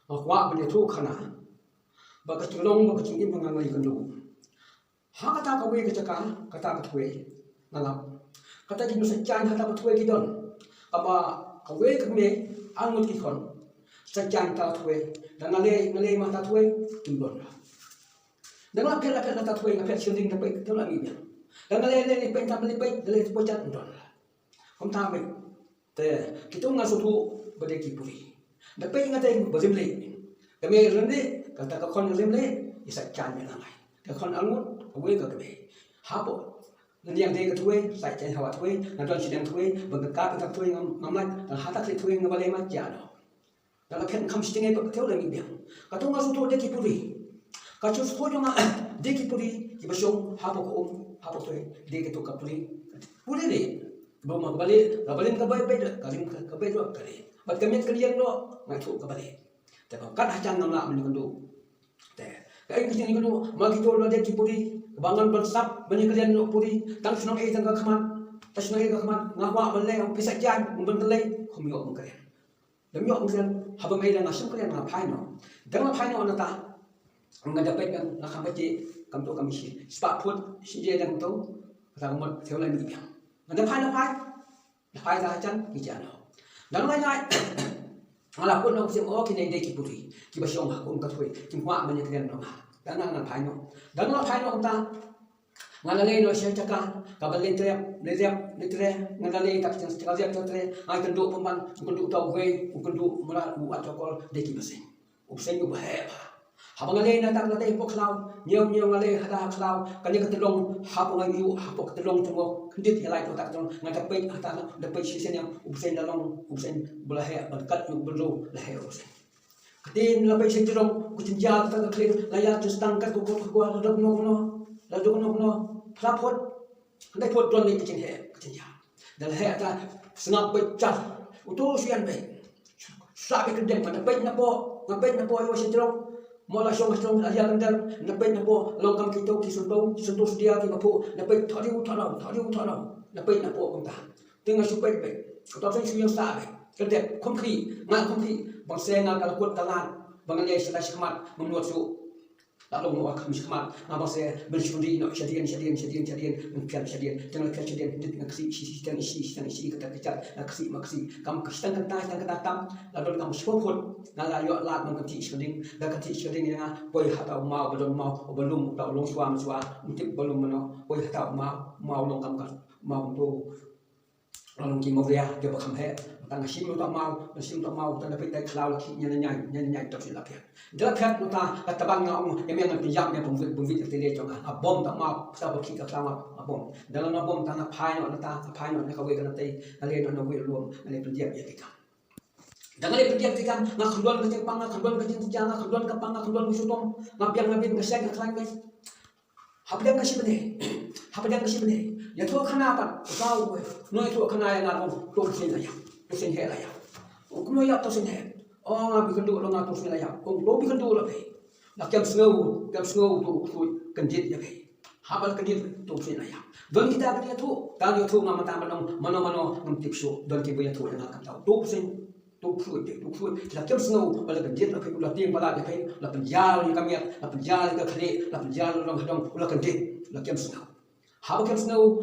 Ngakwa beli tu khana baka cilong baka cingin mengangai kendu ha kata kawe kecaka kata katwe ngalap kata jinu secan kata katwe kidon apa kawe keme angut kikon secan katwe dan ngale mata twe kimbon dan ngapel kata twe ngapel shielding tapi tu lagi dia dan ngale pe tak beli pe le pocat ndon kom ta me te kitu ngasutu badeki puri dapat ngatain bazimle kami rende kata kakon lemle isa can melangai kakon angut awe ka kebe hapo yang dia ketue sai cai hawa tue nadon sidang tue bengka ka tue ngamat dan hatak le tue ngabale mat jano dalam kan kam stingai pa keteu lagi biang katong ngasu tu deki puri kacu skojo nga deki puri kibasong hapo ko hapo tue deki tu ka puri le bawa kembali kabalin kabai kalim kabai do kali bat kami kalian lo ngai tu kabale te kan hacan namla men kundu te kai kisini kundu magi to lo de kipuri bangan bersap men kalian lo puri tang sunong tang ka khamat tasnong ka khamat ngakwa men le pisa jan men le khomyo men kalian demi yo men haba mai la ngasem kalian na phai no dang la phai no na ta ngada pet kan na khampaci kam to kamisi spa phut si je dang to ta mot theo lai mi biang ngada phai na phai ta hacan ki jano dan lain-lain malah pun nak siapa kini deki putri kita siapa aku angkat we kita buat banyak kalian nama dan nak paino dan nak paino kita ngalale no siapa cakap kabel lentrem ngalale tak cakap siapa lentrem ay kenduk pemban kenduk tahu we kenduk merat buat cokol deki besing ubsen you bahaya habang ngalale na tak latih poklau nyom ngalale hata klau kanya ketelong habang ayu habang ketelong tunggu kendit helai tu tak tolong ngata pek hata dapat sisen yang ubsen dalong ubsen belahaya berkat you berlo lahaya ubsen ketin labai setelong kucinjal tak klik layar justangkat ku ladok no prapot ndai pot ton ni kucinjal dan lahaya ta sengap pecah utu sian baik sabe kedeng pada pek napo ngapet napo yo setelong mola syong aja landar napet napo longkam kita kisunto sedia ki mapu napet thari utharam napet napo komta tinga supet pe ko ta sing sa be kedep khomkhi bang senga kal kot talan bang le sala shikmat menurut su lalu mau kami shikmat apa se bersyudi no shadian mungkin shadian jangan shadian dit ngaksi si kata kecat maksi kamu kestan kata tam lalu kamu sepopot ngalayo lat mengkati shading dan kati shading yang boy hatau mau belum tau long suam untuk belum meno boy hatau mau long kamu mau tu lalu kita dia dia bakam he tang sim tak mau tak dapat tak cloud nyai tak silap ya dah kat nuta katabang ngau yang pinjam yang pemvit tele jonga bom tak mau sa bakki ka sama bom dalam bom tang phai no ta phai no ka we kan tai ale no we luom ale pinjam ya kita dan ale pinjam kita ngak khundon ka pang khundon ka jang khundon ka pang khundon musutom ngabiang ka sek ka klang guys habdang ka sibne ya tu kenapa tahu we no itu kenapa yang ngaku tu sini aja tusin he laya ukumo ya tusin he ngabi kendu lo ngatur sini laya kong lo bi kendu lo be nak jam snow tu kenjit ya be habal kenjit tu sini laya don kita dia tu kalau tu ngamata mano ngtipsu don ki buya tu yang akan tahu tu nak jam snow bala kenjit lo be ulah ting bala be la penjal ni kami la penjal ka khali la penjal lo hadong ulah kenjit la jam snow how can snow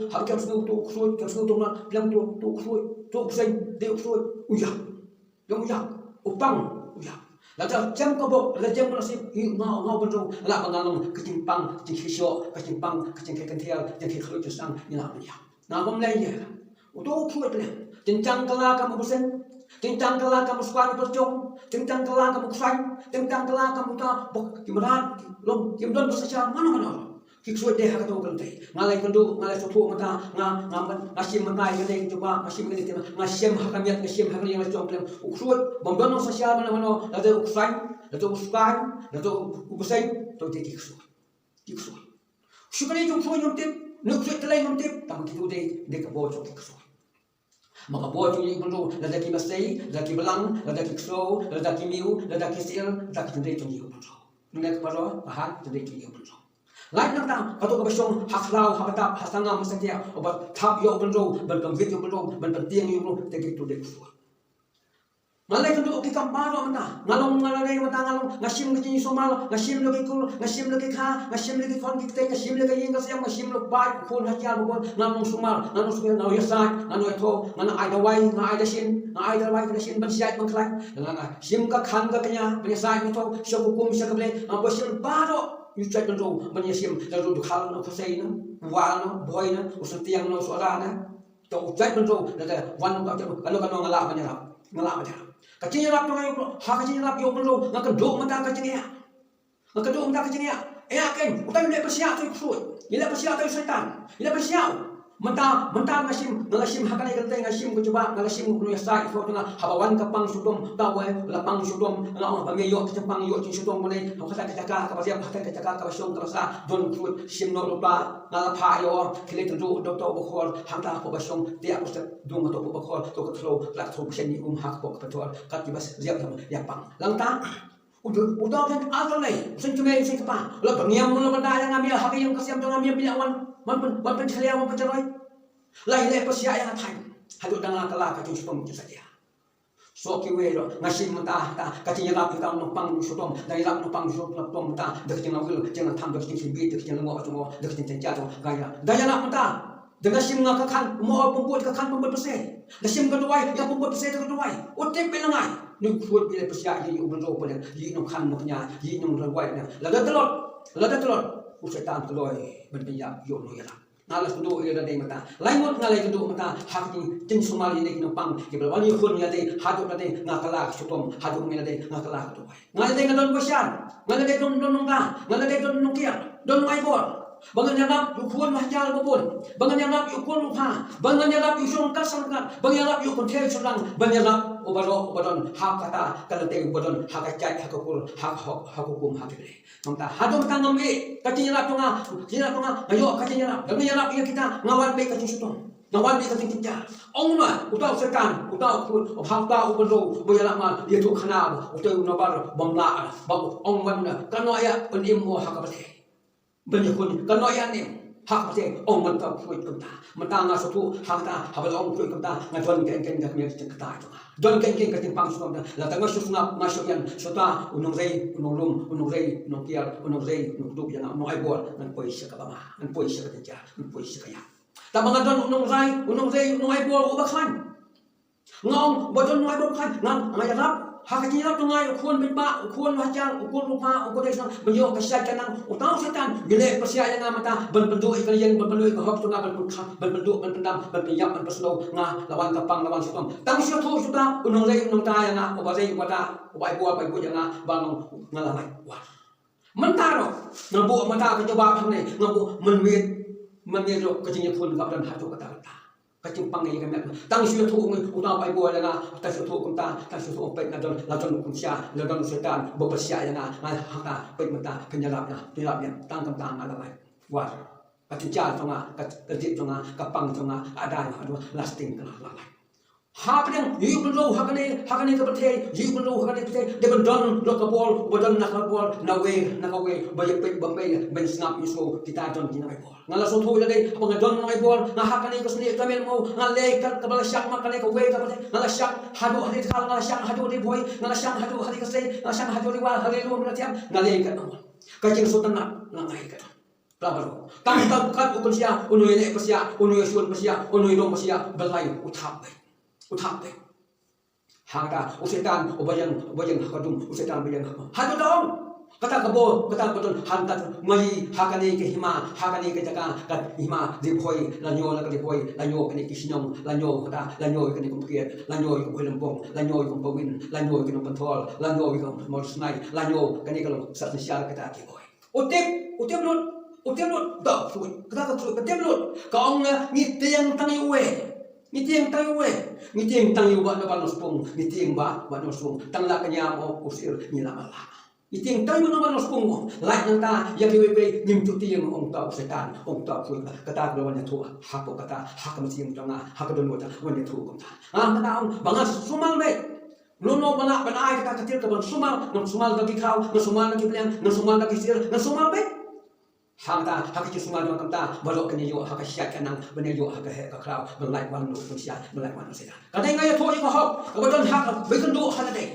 to khruit can snow to na bilang to khruit to sen de khruit uya upang uya la jam ka bok la jam nasib ngau benro la bangalong ketimpang jikhisyo ketimpang kecengkekan tial jengke khruit jusang ina ya na bom lai ya to khruit le tincang kala kamu besen tincang kala kamu squan perjong tincang kala kamu kusang tincang kala kamu ta bok kimran lom kimdon bersacang mana kiksuat deh kata orang teh ngalai kendu ngalai sopo mata ngasim mata yang coba ngasim ini tema ngasim hakamiat ngasim hakamiat yang macam macam uksuat bomdono sosial mana ada uksan ada uskan ada ubusai tu dia kiksuat syukani jom suai jom tip nuksuat telai jom tip tapi kita deh kebocor kiksuat maka bocor yang perlu ada kimasai ada kibelang ada kikso ada kimiu ada kisil ada kita itu juga perlu nak perlu bahan kita itu juga perlu lain nak atau kebersong haklau habatap hasanga masakia obat tap yo benro berkonfit yo benro berpenting yo benro begitu deh Malay kundo kita maro mata ngalong ngalay mata ngalong ngasim lagi somal ngasim lagi kul ngasim lagi kha ngasim lagi kon kita ngasim lagi yang ngasim ngasim lagi bai pun hajar bukon ngalong sumal ngalong sumal ngalong yasai ngalong itu ngalong ada wai ngalong ada sin ngalong ada wai kena sin bersiat mengklai ngalong sim ka khan ka kenya benyasai itu syakukum syakable ambo sim baro yucai kundo benyasim lalu dukhal no kusai no wal no boy no usun tiang no suara no to ucai kundo nada wan ka kalau kan ngalak menyerap kacing rap tungai ulo, ha kacing rap yo ulo, ngak dok mata kacing ya, ngak dok mata kacing ya, keng, utai mulai bersiap tu kusut, mulai bersiap tu setan, mulai bersiap, mata ngasim hakanai kantai ngasim kucoba ngasim kuno yasai fo tuna habawan kapang sudom tawe lapang sudom ngau bangeyo kecapang yo cing sudom mulai kata kecaka kapasiap kata kecaka kapasiong kapasa don kusut sim no lupa ngala payo kile tu do to bokor hangta ko basong dia ko dung to bokor to ko tlo lak to seni hak ko pator katibas ziap yapang langta udah kan alai sen cuma sen kapa la pengiam lo benda yang ngambil hak yang kasiam jangan ngambil bilawan man pencarian man pencerai lai le persia yang atai hadut dang kala ka tu supam saja so ki we lo ngasim mata ta ka tin yap ka no pang supam dai yap no pang supam tom ta dak tin ngul jangan tham dak tin sibi dak tin ngo mo dak tin tenja to gaya dai yap mata dengan sim ngaka kan mo pembuat ka kan pembuat pese ngasim ka tuai ya pembuat pese ka tuai ote pelangai ni kuat bila persia ye ubro pada ye no kan no nya ye no rawai na lada telot usetan keloi berbiak yo no ya nalas kudu ira dei mata laimut ngalai kudu mata hakni tin somali ne kino pang ke balwani khun ya dei hadu na dei ngakala sutom hadu ngena dei ngakala tu ngalai dei ngadon bosian ngalai dei don nongka ngalai dei don nokia don maibor bangan yanap yukuan mahjal bopun bangan yanap yukuan lupa bangan yanap yusung kasangkan bangan yanap yukun tel surang bangan yanap ubadon hak kata kalau teh ubadon hak acai hak kul hak hukum hak ini maka hadum tangam be kacing yanap tunga ayo kacing yanap bangan yanap ya kita ngawan be kacing sutong ngawan be kacing tinja ongma utau sekan utau kul hakta ubado banyak mal dia tu khanab utau nabar bamla bang ongman kano ya penimo hak apa banyak pun kalau yang ni hak macam orang mentang kuat kita, mentang ngasih tu hak ta, habis orang kuat kita ngajuan kengkeng kami kita itu, don kengkeng kita pang sudah, lalu tengah susah masuk yang sudah unung rei, unung lum, unung rei, unung kial, unung rei, unung duk yang mau aibor, nan pois sekabama, nan pois sekatija, nan pois sekaya. Tapi ngajuan unung rei, unung aibor ubah kan, ngong bodon unung aibor kan, nan ngajak haknya tungai ukun bimba ukun wajang ukun lupa ukun desa menyo kesadaran utang setan gile persia yang mata benbendu ikan yang benbendu ikan hok tunga benbendu benpendam benpiyak benpeslo ngah lawan kapang lawan sutom tang sia tu sudah unung lei unung ta yang obazai wata obai buah bai buah yang bang ngalalai wah mentaro ngabu mata kecoba hamne ngabu menmit kecinya pun kapdan hatu kata kacing pangai kami tang sia tu utang bai buah yang ta sia tu kunta ta sia tu pek ngadon ladon kunsia ladon setan bepersia yang hata pek mata kenyalapnya dilapnya tang alalai war kacing jar tonga kacing tonga kapang tonga ada aduh lasting lalai hapeng yiu bro hakane ke bethe yiu bro hakane bethe de bendon lo kapol bodon nakapol nakawe bayak pek bambay ben snap iso kita don kina bol ngala so thu dei pangadon ngai bol na hakane ko sni kamel mo ngale ka kabala syak makane ko we ka bethe ngala syak hadu hari khal ngala syak hadu de boy ngala syak hadu hari ka sei ngala syak hadu de wa hari lu mratiam ngale ka no kacing sultan ngai ka Prabro, kami tak kat ukun sia, unui le persia, unui sun persia, unui dom persia, belai utap deh. Hangta usetan ubayang hakadum usetan bayang hadu dong. Kata kebo, kata betul hantat ngai hakani ke hima, hakani ke jaka kat hima di boy lanyo la ke boy lanyo ke kisnyong lanyo kata lanyo ke kumpir lanyo ke lempong lanyo ke pawin lanyo ke pentol lanyo ke morsnai lanyo ke kalau sat syar kata ke boy. Utip lut dak suit kata utip lut ka ong ni tiang tangi we ni tiang tangi wa na banos pung ni tiang ba banos pung tang la kanya mo usir ni la mala ni tiang tangi na banos pung la nang ta ya ke we nim tu tiang ong ta setan ong ta suit kata ko wan tu hak ko kata hak ma tiang tanga hak don wata wan tu ko ta kata ong bangas sumal be lono bana ai kata katil ka ban sumal bagi kau sumal lagi pilihan sumal lagi sir sumal be hangta hakiki sumal no kamta balok kini yo hakasyak kanang beneyo hakahe kakrau belai wan no kunsia belai wan sida kadai ngai thoi ko hok kabadon hak bekendu halade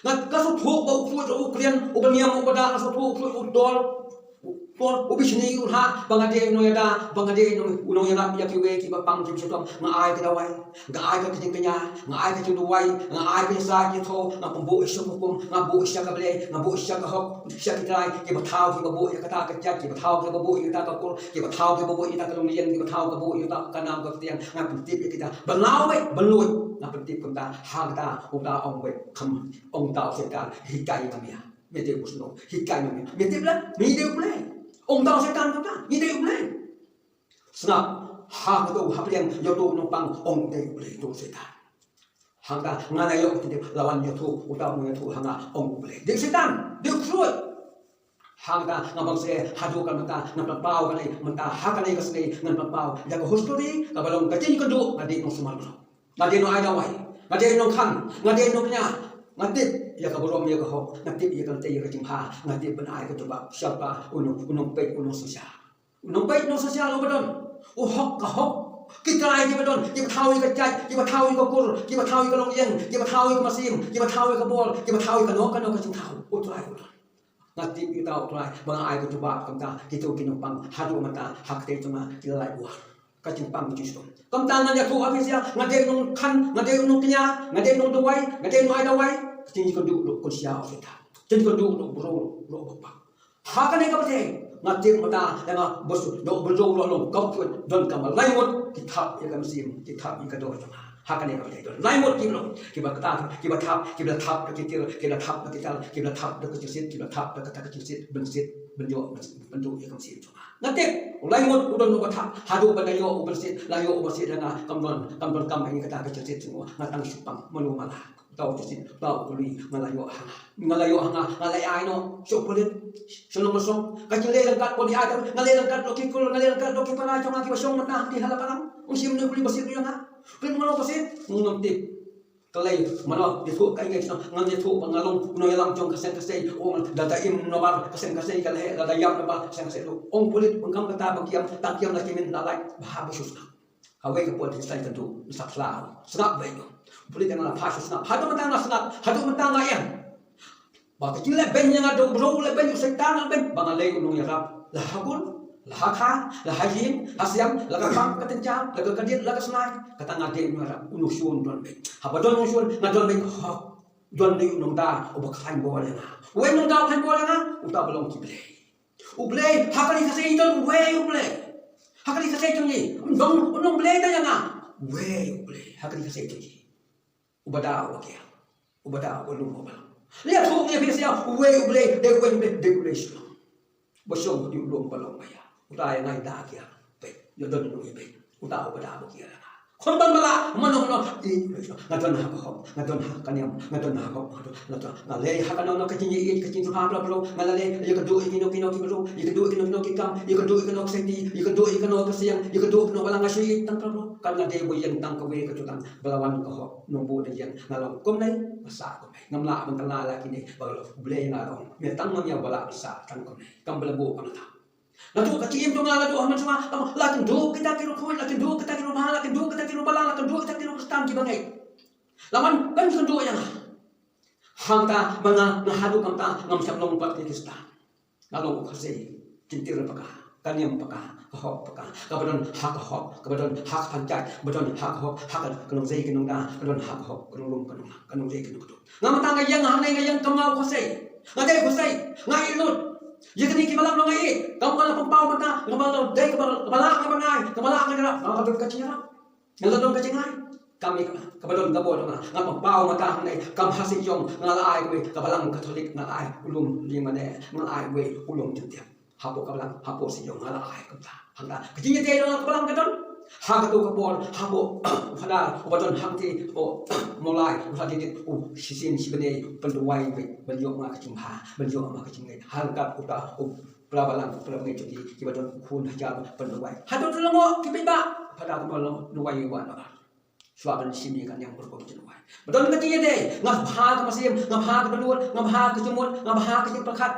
ngat kasu thuk bau khu ro krian ubaniam ubada kasu thuk khu udol por ubisni urha bangade no yada bangade no uno yada ya kiwe ki bapang ki setom ngai ka dawai ngai ka kiting kanya ngai ka chuduwai ngai ka sa ki tho na pambu isya hukum na bu isya ka ble na bu isya ka hok isya ki trai ki bathau ki babu ya kata ka chat ki bathau ki babu ya kata ka kur ki bathau ki babu ya kata ka lungien ki bathau ka babu ya kata ka nam ka tiang na pentip kita belau we belui na pentip kumta hangta uta ong we kham ong tao sekan hikai namia mete usno hikai namia mete bla mi de ble ông tao sẽ can chúng ta như đây lên snap hàng cái đồ hấp liền do đồ nó bằng ông đây lên đồ sẽ can hàng ta ngài này ông thì lawan nhiều thu ông tao nhiều thu hàng ông lên để sẽ can được rồi hàng ta ngài bằng sẽ hadu kan ta ngài bao cái này mình ta hak cái này cái này ngài bao ya cái history cái balong cái chính cái đồ ngài đi nó semua ngài đi nó ai đâu vậy ngài đi nó khăn ngài đi nó nhà ngatip ya kaborom ya kahok ngatip ya kante ya kajimha ngatip benai ka coba siapa unong pek unong sosial ubadon hok ka hok kita ai ki badon ki bathawi ka chai ki bathawi ka kur ki bathawi ka longyeng ki bathawi ka masim ki bathawi ka bol ki bathawi ka no ka chingthau utrai ngatip kita utrai benai ka coba kamta kitu kinopang hadu mata hakte cuma kilai buah kacing pam justru kamtangan ya tu habis ya ngade nong kan ngade nong kenya ngade nong dawai ngade nong ai dawai kacing ko du ko sia ofita kacing ko du bro bapa hakane ka bate ngade mata nga bos do bro lo kom don kam laimut kitab ya kam sim kitab ka do hakane ka bate don laimut ki ba kata ki ba thap ki ba thap ki tir ki ba thap ki tal ki ba thap ki sit ki ba thap ka kata ki sit bensit benjo ya kam sim ngate laimut udon no thap hadu badayo ubersit layo ubersit nga kamdon kam ini kata ka sit semua ngatang supang manu mala tau sit tau tuli ngalayo hanga ngalai ai no so polit sono mosong kacile langkat poli ai ngalai langkat loki kul ngalai langkat loki pana chong aki basong mata di halapan usim ne buli basit yang pun mano basit ngomtip kalai mano ditu kai ngai no ngam ditu pangalong no yalang chong kasen ong dadaim no bar kasen kalai dadayam no bar kasen ong polit pengkam kata bagiam takiam laki min lalai bahabusus awai ke polit stai tentu sakla snap bayo polit yang la pasus snap hadu mentang snap hadu mentang ayam ba kecil ben yang ada bro le ben setan ben bangalai gunung yarap la hakun la hakha la hajim hasyam la kapang katencam la kadit la kasnai kata ngade yarap unusun don ben habadon unusun ngadon ben don ni unong ta obak khain bola na wen nong ta khain bola na uta belong kible uble hakali kasai don we uble hakali kasai tongi dong unong ble ta yang we uble hakali kasai tongi ubada wakia ubada ulum obal lihat tu dia biasa we uble de uble silo bosong di ulum balong baya uta yang ngai ta kia pe yo don no be uta ubada wakia kontan bala mano ngadon ha kanyam ngadon ha ko ngale ha kanono kacing tu ha bla ngalale ye kedu ikino kino bro ye kedu ikino kikam ye kedu ikino senti ye kedu ikino kasiang ye kedu ikino balang asyi tan bro karena de boyang tang ka we ka tutang balawan ka ho nombo de yang ngalong kom nai masa kom nai ngamla bang kala la kini balo ble ngalong me tang ngam ya bala sa tan kom nai kam belabu kam ta Latu kacim tu ngala tu aman sama lakin du kita kiro koi lakin du kita kiro mahal lakin du kita kiro balang lakin du kita kiro kestam ki bangai laman kan kan du yang hangta manga ngahadu kamta ngam sam long pat kistan ngalong khase kintir paka kanyam paka hok paka kabadon hak hok kabadon hak pancai badon hak hok hak kanong zai kanong da kadon hak hok kanong lum kanong zai kanong tu ngamata ngayang hanai ngayang kamau khase ngadai khase ngai lut Jika ni kibalang ngai, kamu kalau pempau mata, kamu dai kebalak ngabangai, kebalak ngara, ngabut kacingara. Ngalodon kacingai. Kami kabadon gabon nga pempau mata ngai, kam hasi jong ngalai we kebalang Katolik ngalai ulum limane ngalai we ulum jentiap. Hapo kebalang hapo si jong ngalai kamta. Hangta kacingnya teh kebalang kadon. Hak tu kapol hapo pada obadon hangti o mulai usadi sisin sibene penduai benjok ma kacimha benjok ma kacimai harkat uta pelabalang pelamai jadi kibadon kun hajar penduai hadu tulungo kibiba pada kapol nuai wan suaban simi kan yang berkong jenuai. Betul kecil deh, ngabah ke masim, ngabah ke belut, ngabah ke jemut, ngabah ke jempekat,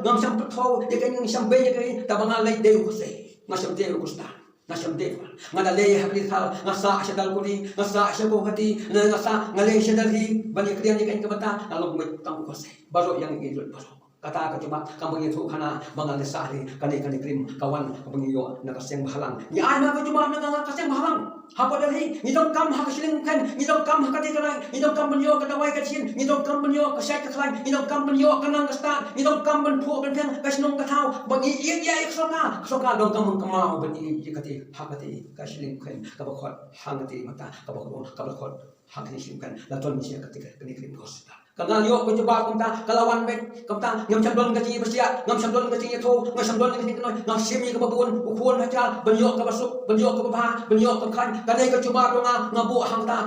ngam sam petau, ya kan yang sambe ya kan, tabang alai deu kuse, ngasam deu kusta, ngasam deu, ngadalei habis hal, ngasa asyadal kuri, ngasa asyabo hati, ngasa ngalei asyadali, banyak krian ya kan kebata, lalu tamu kuse, baru yang idul baru. Kata cuma kampung itu karena bangal sahri kani krim kawan kampung iyo nakaseng bahalang ni ana ko cuma nakaseng bahalang hapo dari ni dong kam hakasiling kan ni dong kam hakati kanai ni dong kam benyo kadawai kacin ni dong kam benyo kasai kaklan ni dong kam benyo kanang kasta ni dong kam ben pu ben pen kasnong katau bagi iya soka dong kam kamau ben iya kati hakati kasiling kan kabakot hangati mata kabakot hakati simkan laton misia ketika kani krim hospital kangal yo ko coba kumta kalawan bet kumta ngam chamdon kaci besia ngam chamdon kaci tho ngam chamdon kaci noi ngam simi ka babun ukun hacal benyo ka basuk benyo ka babha benyo ka khan kanai ka coba to ngabu hangta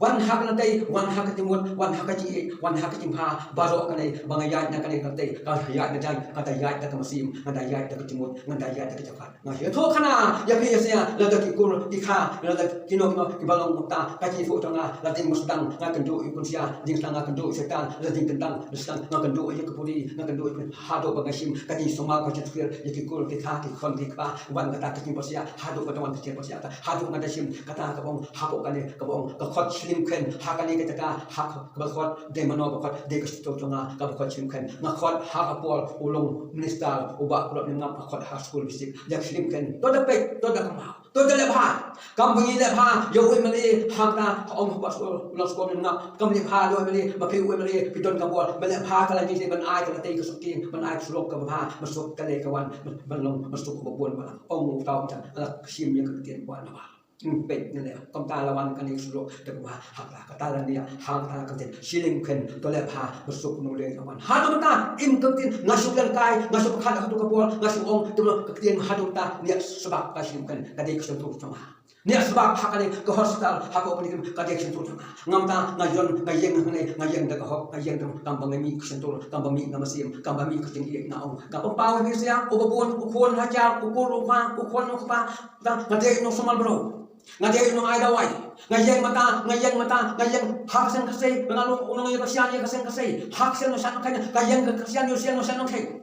wan hak na tei wan hak timut wan hak kaci wan hak timha baro kanai bangayat na kanai kate ka hayat na jan kata yat ka masim kata yat ka timut ngata yat ka japat ngai tho khana ya phi sia la da ki kur ki kha la da kinok no ki balong kumta kaci fu to nga la ting mustang nga kan do ikun sia jing tanga kan do setan la ting tentang lesang nga kan do ya ka puri nga kan do hado bagasim kati soma ka cetfir ya ki kur ki kha ki khon ki ba wan kata ki sia hado ka tawan ki sia hado nga da sim kata ka bong hako kane ka bong ka khot ken hakani ke taka hak bakot de mano bakot de kesto tonga ka bakot ken ngakot hak apol ulung minister uba kurap ngam bakot hak school bisik jak slim ken to da pe to da kama to da lebha kam bangi lebha yo we mali hak ta ong ba school lo school ngam kam lebha lo mali ma pe we mali piton ka bol mali lebha kala ji ban ai ka te ka sukin ban ai sulok ka bha masuk ka le kawan ban long masuk ko bon ba ong tau ta sim yang ka tien ba na baเป็ดนั่นแหละกำตาละวันกันในสุโรแต่ว่าหักหลักกตาละเนี่ยหักตากันเต็มชิลิมเข็นตัวเล็บหาประสบโนเดนละวันหาตัวตาอิมกันเต็มงาสุกันกายงาสุขัดหัตุกบอลงาสุองตัวกันเต็มหาตัวตาเนี่ยสบักกันชิลิมเข็นกันเด็กสุนทรจังหวะเนี่ยสบักหักกันก็ฮอสตาลหักออกไปกันเด็กสุนทรจังหวะงามตางายนงายังกันเลยงายังแต่ก็ฮอกงายังตรงกำบังมีสุนทรกำบังมีงามาเสียมกำบังมีก็จึงเอกนาองกำบังเป้าให้เสียอุปบุญอุปคนหาเจ้าอุปคนอุปาอุปคนอุปาดังกันเด็กนสมัลบรngajak nong ai dawai ngajak mata ngajak hak sen kasih pengalung unang ya kasihan ya kasen kasih hak sen nosan kan ngajak kasihan yo sen nosan kan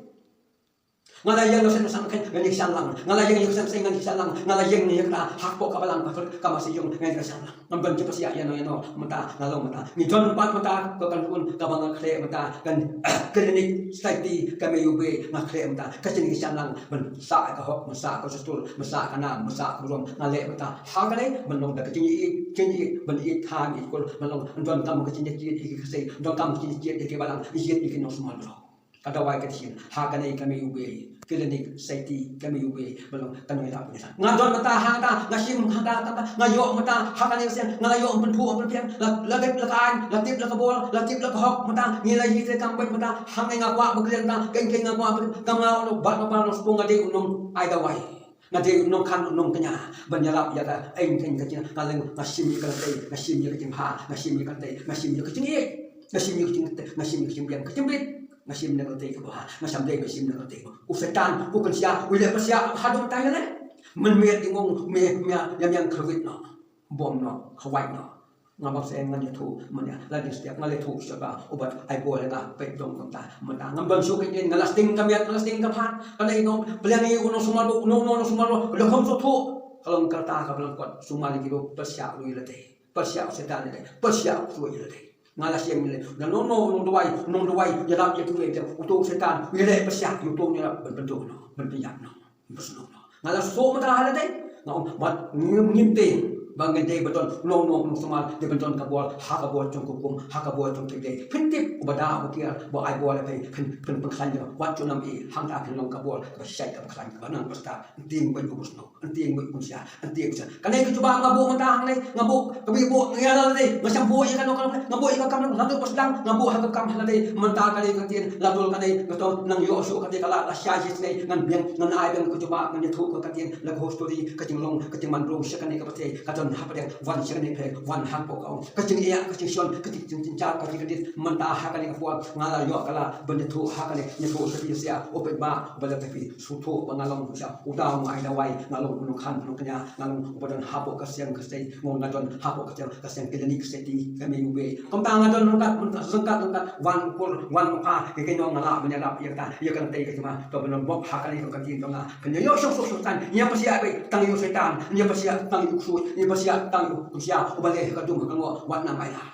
ngalayang no sen nosan kan ngani sanlang ngalayang yo sen sen ngani sanlang ngalayang ni kata hak pok kabalang ka masih yung ngani sanlang ngamban cepat sia ya no mata ngalong mata ni jon pat mata ko kan kun kabang kre mata kan klinik safety kami ube ngakre mata kasini sanlang men sa ka hok masa ko sustul masa kana masa rom ngale mata hagale menong da kini ben i than i kol menong jon kam kasini ji kasai jon kam kasini ji ke balang ijet ikin no small bro kada wai katin hagale kami ube klinik safety kami ube belum tanoi la punya ngadon mata hangta ngasim hangta kata ngayo mata hakane sen ngayo penpu penpian latip lakan latip lakabol latip lakahok mata ngilai hite kampai mata hangai ngakwa beglen ta kengkeng ngakwa kamau no bat no spung ade unong ai dawai ngade unong kan unong kenya banyalap ya ta eng keng kecil kaleng ngasim kalate ngasim ya kecil ha ngasim ya kalate ngasim ya kecil ngasim ya kecil ngasim ya kecil biang kecil ngasim na kalate ko ha ngasam dei ngasim na kalate ko usetan bukan sia wile pasia hadum tayo le menmet ingong me yang covid no bom no hawai no ngabak sen ngan tu manya la di setiap ngale tu saba obat ai boleh na pe dong kota mena ngambang sukin ni ngalasting kamiat ngalasting kapan kana ingong beliang uno sumalu uno sumalu lo kom so tu kalau kata ka belang kuat sumali kibo pasia wile te pasia setan le pasia wile te ngalas yang ni nong duai ya ram ya tu itu untuk setan wile pasia untuk ni bentuk no bentuk no besno no ngalas so mata halate ngom mat ngimte bangai dei beton nong semal de beton kabol hakabol cungkukum hakabol cungkide pintip ubada bukiar bo ai bol pe pen pengkhan yo wat chunam i hangta pen long kabol ka syai ka pengkhan ka nang pasta ting ben kubusno ting ben kunsia ting sa kanai ku coba ngabu mata hang le ngabu kabi bo ngala le macam bo ikan ngabu ikan kam lalu paslang ngabu hakab kam le menta kali katin latul kanai ngato nang yo su kati kala la syai jis ngan biang ngan ai ben ku coba ngan thu ka katin la ho story kating long kating man bro syakani ka pate katon วันฮับเด็กวันเชนนี่เพวันฮักพวกเขาก็จึงก็จึงชนก็จึงจ้าก็จึงกระดิษมันตาฮักกันนี่กับพวกงานเรายกกันละบรรทุกฮักกันนี่ยังถูกสติเสียโอเป็นบ้าบรรทุกสุดโถบางานลงเสียอุดาวมาไอ้ดาวไว้งานลงนุขันนุกัญญางานลงอุปดันฮับพวกเกษตรเกษตรงงานจนฮับพวกเกษตรกิลนิกเกษตรก็ไม่อยู่เวคำตางานจนนุกัดมันสังกัดวันคนวันมุขะก็แค่น้องงานละมันยังรับยังกันเตะกันมาตัวเป็นบอกฮักกันนี่กับกันที่ตรงนั้นเป็นยอดชกกันเนี่ยภาษาไปตั้งอยู่เสตันเนี่ยภาษาตั้งอยู่สุดเนี่ยภาษาตั้งอยู่กุศลอุบาเลยกระดุมกันว่าวันน้ำไม่ละ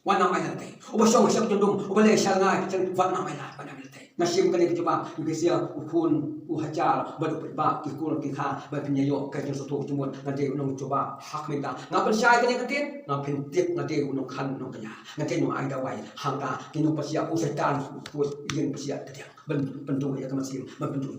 วันน้ำไม่ละเตะอุบาสงฆ์เสกจนดุมอุบาเลยช่างง่ายจนวันน้ำไม่ละวันน้ำไม่ละเตะนาชิมกันนี่ก็จะมาอยู่เสียอุพุนอุหจารบรรดุเป็นบ้ากิคุรกิข้าบรรพิญญโยกกันจนสุดโต่งจมูกนั่นเดียวน้องจูบาฮักไม่ต่างงานเป็นชายกันนี่กันเต้นงานเป็นเด็กนั่นเดียวน้องขันน้องกัญญานั่นเดียวน้องไอ้ดาวไว้ห่างตากินน้องภาษาอุเสตันพูดยืนภาษาเดียวเป็นตัวอย่างกันมาสิมันเป็นตัว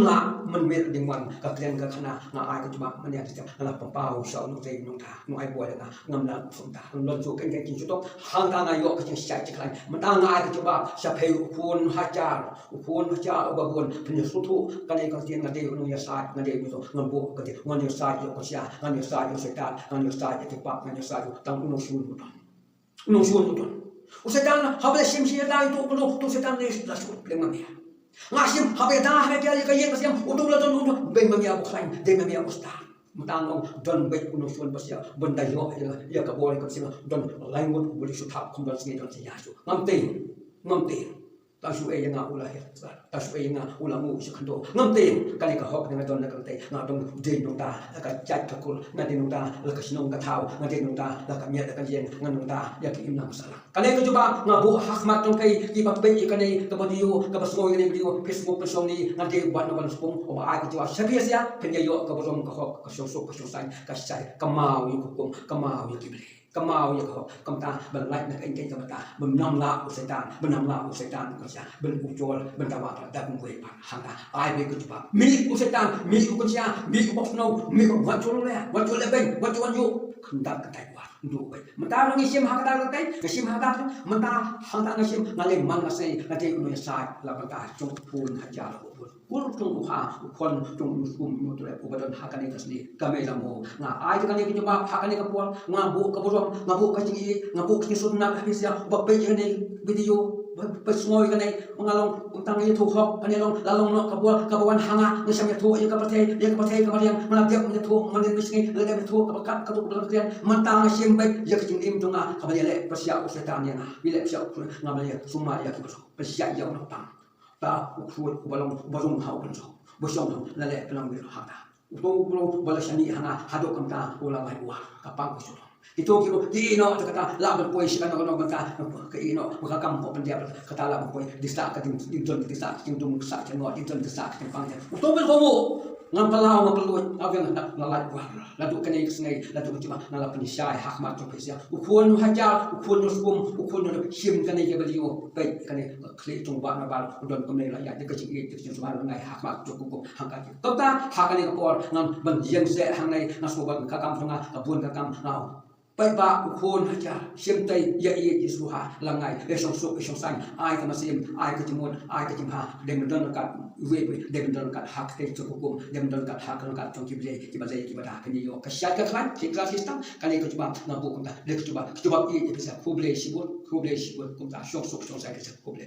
ละมันเวทยังวันกับเรียนกับคณะงานไอ้ก็จะมามันเนี่ยจะงานเปล่าเสาน้องเจน้องตาน้องไอ้บัวเลยนะงานนั้นสมตาน้องจูกันกินชุดโต๊ะห่างตานายกก็จะใช้จะใครมันต่างไอ้ก็จะมาสะเพยุพูนฮัจจารอุบบุญเป็นสุทุกันเองก็เรียนงานเดียวน้องยาสายงานเดียวอยู่งานบุกก็เดียวงานยาสายอยู่ก็เสียงานยาสายอยู่เสตันงานยาสายอยู่ที่ปากงานยาสายอยู่ตั้งน้องชูนบุตรน้องชูนบุตรอุเสตันเขาไปเชื่อมเชื่อได้ตัวคนตัวเสตันเนี่ยสุดสุดเรื่องมันเนี่ยngasim habe dah habe dia kayen pasiam untuk la don ben mamia buklain de mamia ustad matangong don bet kuno suan pasia benda yo ya ka boleh ka sima don lain won boleh sutap kumdon sini don sia su ngamte tasu e nga ulah ya tasu e nga ulamu sikando ngamte kali ka hok dengan don na kante nga don de no ta ka chat ka kul na de no ta la ka sinong ka thau nga de no ta la ka mia ka jen nga no ta ya ki imna masala kali ka juba nga bu hakmat tong kai ki ba pe ka nei ka ba dio ka ba soi nei video facebook pa song ni nga de ba no ban spong o ba ai ka juba sabia sia pen yo ka ba rom ka hok ka so ka so sai ka sai ka mau yu ko ka mau yu ki ble kamau ya kau kamta berlait nak engkau kamta benamla usetan kau sia berucol bentawat dak mui pan hanga ai be ku cepat mi usetan mi ku sia mi ku bosno mi ku wacul le ben wacul yu kendak ketai buat untuk baik mentah ngisim hak dak ketai ngisim hak dak mentah hang dak ngisim ngalem man ngasai nanti unu ya sai la mentah cung pun hajar pun cung ha kon cung musum mutu le ubadan hakani kasni kame lamu nga ai tu kani coba hakani ka puan ngabu ka borom ngabu ka cingi ngabu ki sunna habis ya bape ni video pesngoi kani mengalong utang ye thu hok kani long lalong no ka bual ka bawan hanga ngisam ya thu ye ka pathe ka mariang malatiak me thu manin misngi le ka thu ka kat ka tu belakrian mantang sim baik ya ka cingim tunga ka bale persia usetan ya bile persia ngabale summa ya ki persia ya no tang ta ukhuat balong hau kan so bosong la le pelang bir hata uto balasani hanga hado kamta ulang ai wa kapang so itu kilo di ino kata laban poi sikan no kata ke ino makakam ko pendia kata laban poi disa ka dinton disa dum sa cengo dinton disa ka pang uto bel komo ngam palau ngapelu awen nak lalai wa ladu kene sngai ladu cuma nala penisai hak ma to pesia ukun hajar ukun sum ukun sim kene ke beliau baik kene kle tung ba na ba udon kene la ya de ke cing ke cing suara ngai hak ma to kuku hangka kota hak kene ko ngam ban yen se hang nai nasoban kakam thonga kabun kakam nau pai ba ukun hajar sim tai ya ye jisuha langai esong su esong san ai ka masim ai ka timun ai ka timha dem don ka we dem don ka hak te to kuku dem don ka hak ka tong ki bada kene yo ka syak ka khan ki kla sistem kali ko coba ngabu kumta le coba i bisa kuble sibur kumta sok sai ka kuble